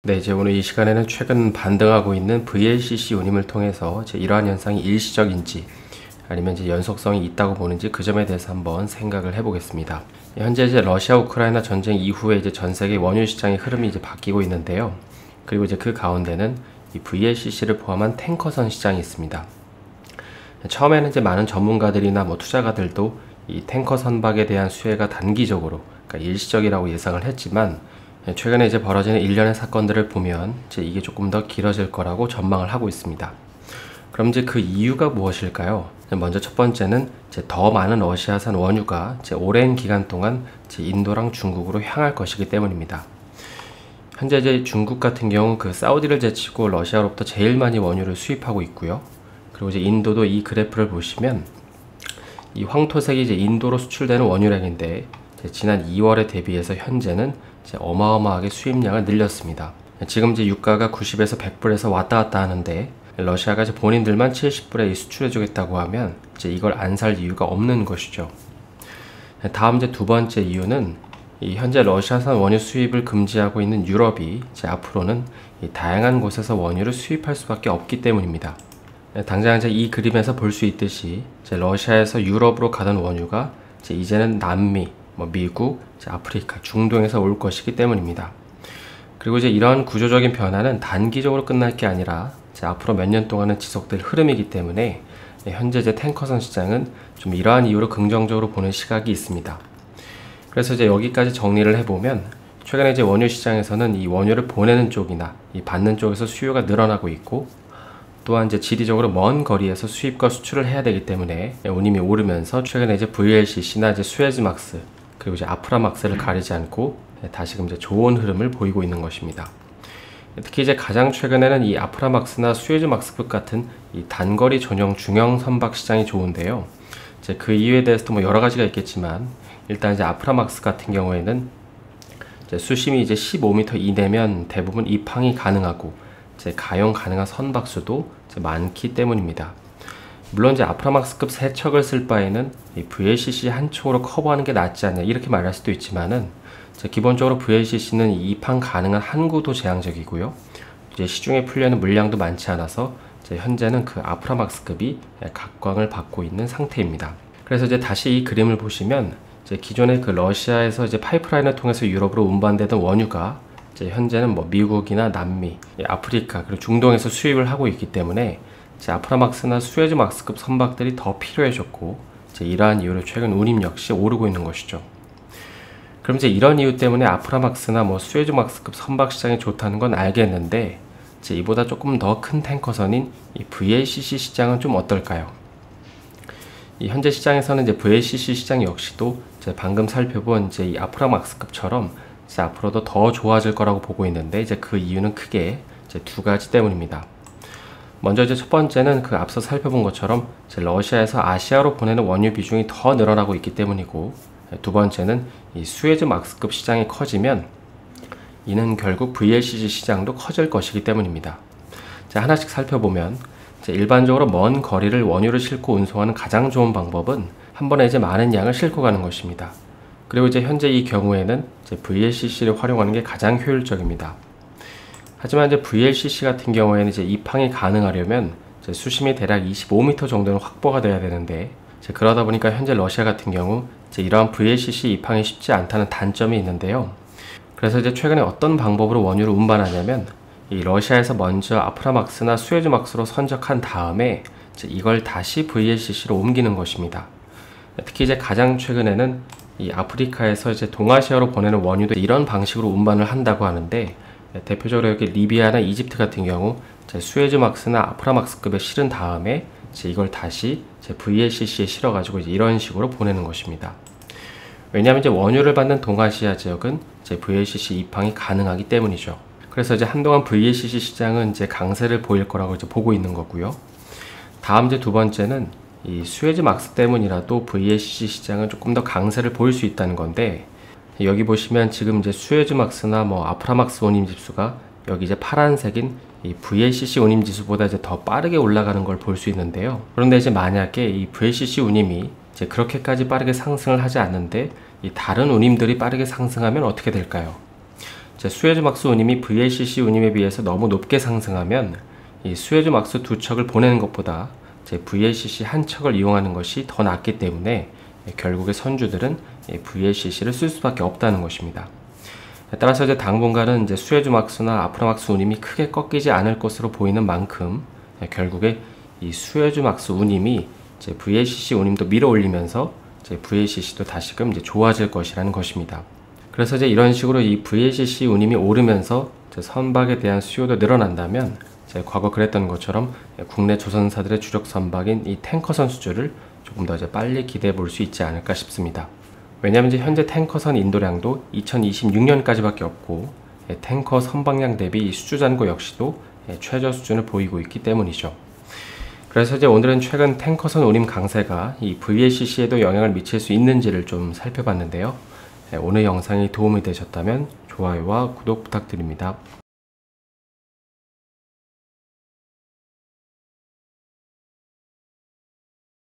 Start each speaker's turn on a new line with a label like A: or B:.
A: 네, 이제 오늘 이 시간에는 최근 반등하고 있는 VLCC 운임을 통해서 이러한 현상이 일시적인지 아니면 이제 연속성이 있다고 보는지 그 점에 대해서 한번 생각을 해보겠습니다. 현재 이제 러시아 우크라이나 전쟁 이후에 이제 전 세계 원유 시장의 흐름이 이제 바뀌고 있는데요. 그리고 이제 그 가운데는 이 VLCC를 포함한 탱커선 시장이 있습니다. 처음에는 이제 많은 전문가들이나 투자가들도 이 탱커 선박에 대한 수혜가 단기적으로, 그러니까 일시적이라고 예상을 했지만 최근에 이제 벌어지는 일련의 사건들을 보면 이게 조금 더 길어질 거라고 전망을 하고 있습니다. 그럼 이제 그 이유가 무엇일까요? 먼저 첫 번째는 더 많은 러시아산 원유가 오랜 기간 동안 인도랑 중국으로 향할 것이기 때문입니다. 현재 이제 중국 같은 경우 그 사우디를 제치고 러시아로부터 제일 많이 원유를 수입하고 있고요. 그리고 이제 인도도 이 그래프를 보시면 이 황토색이 이제 인도로 수출되는 원유량인데 지난 2월에 대비해서 현재는 어마어마하게 수입량을 늘렸습니다. 지금 이제 유가가 90에서 100불에서 왔다 갔다 하는데 러시아가 이제 본인들만 70불에 수출해 주겠다고 하면 이걸 안 살 이유가 없는 것이죠. 다음 이제 두 번째 이유는 이 현재 러시아산 원유 수입을 금지하고 있는 유럽이 앞으로는 이 다양한 곳에서 원유를 수입할 수밖에 없기 때문입니다. 당장 이제 이 그림에서 볼 수 있듯이 러시아에서 유럽으로 가던 원유가 이제는 남미, 미국, 아프리카, 중동에서 올 것이기 때문입니다. 그리고 이제 이런 구조적인 변화는 단기적으로 끝날 게 아니라 앞으로 몇 년 동안은 지속될 흐름이기 때문에 현재 탱커선 시장은 좀 이러한 이유로 긍정적으로 보는 시각이 있습니다. 그래서 이제 여기까지 정리를 해보면 최근에 이제 원유 시장에서는 이 원유를 보내는 쪽이나 이 받는 쪽에서 수요가 늘어나고 있고, 또한 이제 지리적으로 먼 거리에서 수입과 수출을 해야 되기 때문에 운임이 오르면서 최근에 이제 VLCC나 이제 수에즈막스 그리고 이제 아프라막스를 가리지 않고 다시금 이제 좋은 흐름을 보이고 있는 것입니다. 특히 이제 가장 최근에는 이 아프라막스나 수에즈막스급 같은 이 단거리 전용 중형 선박 시장이 좋은데요. 이제 그 이유에 대해서도 여러 가지가 있겠지만 일단 이제 아프라막스 같은 경우에는 이제 수심이 이제 15m 이내면 대부분 입항이 가능하고 가용 가능한 선박수도 많기 때문입니다. 물론 이제 아프라막스급 세 척을 쓸 바에는 이 VLCC 한 척으로 커버하는 게 낫지 않냐 이렇게 말할 수도 있지만은 기본적으로 VLCC는 입항 가능한 항구도 제한적이고요. 이제 시중에 풀려는 물량도 많지 않아서 현재는 그 아프라막스급이 각광을 받고 있는 상태입니다. 그래서 이제 다시 이 그림을 보시면 기존에 그 러시아에서 파이프라인을 통해서 유럽으로 운반되던 원유가 현재는 미국이나 남미, 아프리카 그리고 중동에서 수입을 하고 있기 때문에 아프라막스나 수에즈막스급 선박들이 더 필요해졌고 이러한 이유로 최근 운임 역시 오르고 있는 것이죠. 그럼 이제 이런 이유 때문에 아프라막스나 수에즈막스급 선박 시장이 좋다는 건 알겠는데 이보다 조금 더 큰 탱커선인 이 VLCC 시장은 좀 어떨까요? 이 현재 시장에서는 이제 VLCC 시장 역시도 방금 살펴본 이 아프라막스급처럼 앞으로도 더 좋아질 거라고 보고 있는데 그 이유는 크게 두 가지 때문입니다. 먼저 첫 번째는 그 앞서 살펴본 것처럼 러시아에서 아시아로 보내는 원유 비중이 더 늘어나고 있기 때문이고, 두 번째는 이 수에즈막스급 시장이 커지면 이는 결국 VLCC 시장도 커질 것이기 때문입니다. 하나씩 살펴보면 일반적으로 먼 거리를 원유를 싣고 운송하는 가장 좋은 방법은 한 번에 많은 양을 싣고 가는 것입니다. 그리고 현재 이 경우에는 VLCC를 활용하는 게 가장 효율적입니다. 하지만 VLCC 같은 경우에는 입항이 가능하려면 수심이 대략 25m 정도는 확보가 돼야 되는데 그러다 보니까 현재 러시아 같은 경우 이러한 VLCC 입항이 쉽지 않다는 단점이 있는데요. 그래서 최근에 어떤 방법으로 원유를 운반하냐면 이 러시아에서 먼저 아프라막스나 수에즈막스로 선적한 다음에 이걸 다시 VLCC로 옮기는 것입니다. 특히 가장 최근에는 이 아프리카에서 동아시아로 보내는 원유도 이런 방식으로 운반을 한다고 하는데, 대표적으로 여기 리비아나 이집트 같은 경우 수에즈막스나 아프라막스급에 실은 다음에 이걸 다시 VLCC에 실어가지고 이런 식으로 보내는 것입니다. 왜냐하면 원유를 받는 동아시아 지역은 VLCC 입항이 가능하기 때문이죠. 그래서 한동안 VLCC 시장은 강세를 보일 거라고 보고 있는 거고요. 다음 두 번째는 이 수에즈막스 때문이라도 VLCC 시장은 조금 더 강세를 보일 수 있다는 건데, 여기 보시면 지금 수에즈막스나 아프라막스 운임지수가 여기 파란색인 이 VLCC 운임지수보다 더 빠르게 올라가는 걸 볼 수 있는데요. 그런데 만약에 이 VLCC 운임이 그렇게까지 빠르게 상승을 하지 않는데 이 다른 운임들이 빠르게 상승하면 어떻게 될까요? 수에즈막스 운임이 VLCC 운임에 비해서 너무 높게 상승하면 이 수에즈막스 두 척을 보내는 것보다 VLCC 한 척을 이용하는 것이 더 낫기 때문에 결국에 선주들은 VLCC를 쓸 수밖에 없다는 것입니다. 따라서 당분간은 수에즈막스나 아프라막스 운임이 크게 꺾이지 않을 것으로 보이는 만큼 결국에 이 수에즈막스 운임이 VLCC 운임도 밀어올리면서 VLCC도 다시금 좋아질 것이라는 것입니다. 그래서 이런 식으로 이 VLCC 운임이 오르면서 선박에 대한 수요도 늘어난다면 과거 그랬던 것처럼 국내 조선사들의 주력 선박인 이 탱커선 수주를 조금 더 빨리 기대해 볼 수 있지 않을까 싶습니다. 왜냐하면 현재 탱커선 인도량도 2026년까지밖에 없고 탱커 선박량 대비 이 수주 잔고 역시도 최저 수준을 보이고 있기 때문이죠. 그래서 오늘은 최근 탱커선 운임 강세가 이 VLCC에도 영향을 미칠 수 있는지를 좀 살펴봤는데요. 오늘 영상이 도움이 되셨다면 좋아요와 구독 부탁드립니다.